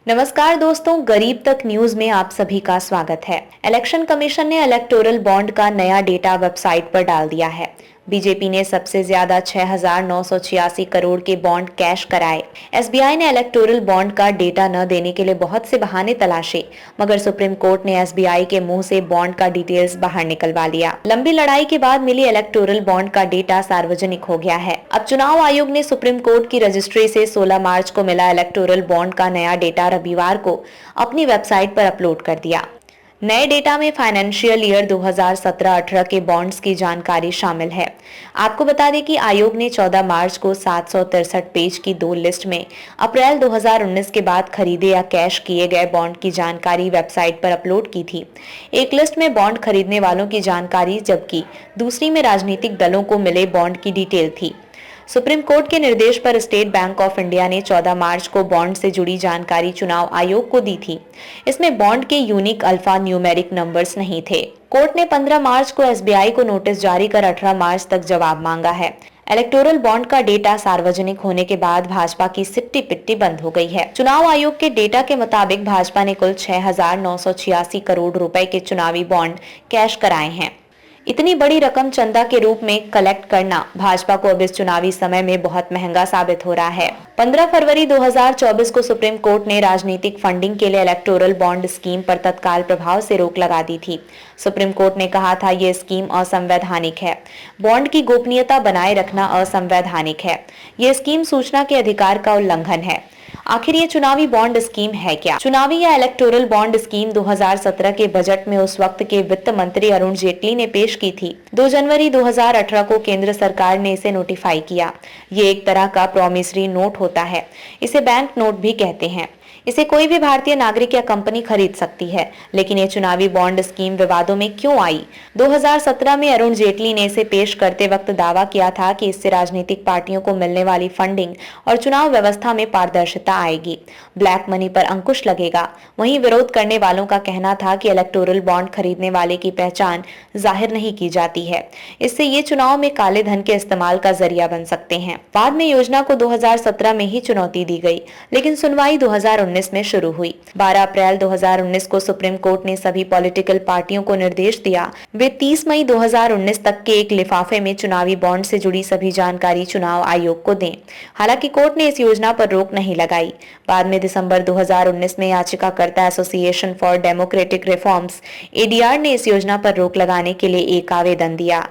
नमस्कार दोस्तों, गरीब तक न्यूज में आप सभी का स्वागत है। इलेक्शन कमीशन ने इलेक्टोरल बॉन्ड का नया डेटा वेबसाइट पर डाल दिया है। बीजेपी ने सबसे ज्यादा 6,986 करोड़ के बॉन्ड कैश कराए। एसबीआई ने इलेक्टोरल बॉन्ड का डेटा न देने के लिए बहुत से बहाने तलाशे, मगर सुप्रीम कोर्ट ने एसबीआई के मुंह से बॉन्ड का डिटेल्स बाहर निकलवा लिया। लंबी लड़ाई के बाद मिली इलेक्टोरल बॉन्ड का डेटा सार्वजनिक हो गया है। अब चुनाव आयोग ने सुप्रीम कोर्ट की रजिस्ट्री से 16 मार्च को मिला इलेक्टोरल बॉन्ड का नया डेटा रविवार को अपनी वेबसाइट पर अपलोड कर दिया। नए डेटा में फाइनेंशियल ईयर 2017-18 के बॉन्ड्स की जानकारी शामिल है। आपको बता दें कि आयोग ने 14 मार्च को 763 पेज की 2 लिस्ट में अप्रैल 2019 के बाद खरीदे या कैश किए गए बॉन्ड की जानकारी वेबसाइट पर अपलोड की थी। एक लिस्ट में बॉन्ड खरीदने वालों की जानकारी, जबकि दूसरी में राजनीतिक दलों को मिले बॉन्ड की डिटेल थी। सुप्रीम कोर्ट के निर्देश पर स्टेट बैंक ऑफ इंडिया ने 14 मार्च को बॉन्ड से जुड़ी जानकारी चुनाव आयोग को दी थी। इसमें बॉन्ड के यूनिक अल्फा न्यूमेरिक नंबर्स नहीं थे। कोर्ट ने 15 मार्च को एसबीआई को नोटिस जारी कर 18 मार्च तक जवाब मांगा है। इलेक्टोरल बॉन्ड का डेटा सार्वजनिक होने के बाद भाजपा की सिट्टी पिट्टी बंद हो गई है। चुनाव आयोग के डेटा के मुताबिक भाजपा ने कुल 6,986 करोड़ रुपए के चुनावी बॉन्ड कैश कराए हैं। इतनी बड़ी रकम चंदा के रूप में कलेक्ट करना भाजपा को अब इस चुनावी समय में बहुत महंगा साबित हो रहा है। 15 फरवरी 2024 को सुप्रीम कोर्ट ने राजनीतिक फंडिंग के लिए इलेक्टोरल बॉन्ड स्कीम पर तत्काल प्रभाव से रोक लगा दी थी। सुप्रीम कोर्ट ने कहा था, ये स्कीम असंवैधानिक है। बॉन्ड की गोपनीयता बनाए रखना असंवैधानिक है। ये स्कीम सूचना के अधिकार का उल्लंघन है। आखिर ये चुनावी बॉन्ड स्कीम है क्या? चुनावी या इलेक्टोरल बॉन्ड स्कीम 2017 के बजट में उस वक्त के वित्त मंत्री अरुण जेटली ने पेश की थी। 2 जनवरी 2018 को केंद्र सरकार ने इसे नोटिफाई किया। ये एक तरह का प्रॉमिसरी नोट होता है। इसे बैंक नोट भी कहते हैं। इसे कोई भी भारतीय नागरिक या कंपनी खरीद सकती है। लेकिन ये चुनावी बॉन्ड स्कीम विवादों में क्यों आई? 2017 में अरुण जेटली ने इसे पेश करते वक्त दावा किया था कि इससे राजनीतिक पार्टियों को मिलने वाली फंडिंग और चुनाव व्यवस्था में पारदर्शिता आएगी, ब्लैक मनी पर अंकुश लगेगा। वहीं विरोध करने वालों का कहना था कि इलेक्टोरल बॉन्ड खरीदने वाले की पहचान जाहिर नहीं की जाती है। इससे ये चुनाव में काले धन के इस्तेमाल का जरिया बन सकते हैं। बाद में योजना को 2017 में ही चुनौती दी गई, लेकिन सुनवाई 2019 में शुरू हुई। 12 अप्रैल 2019 को सुप्रीम कोर्ट ने सभी पॉलिटिकल पार्टियों को निर्देश दिया वे 30 मई 2019 तक के एक लिफाफे में चुनावी बॉन्ड से जुड़ी सभी जानकारी चुनाव आयोग को दें। हालांकि कोर्ट ने इस योजना पर रोक नहीं लगाई। बाद में दिसंबर 2019 में याचिकाकर्ता association for democratic reforms ADR ने इस योजना पर रोक लगाने के लिए एक आवेदन दिया।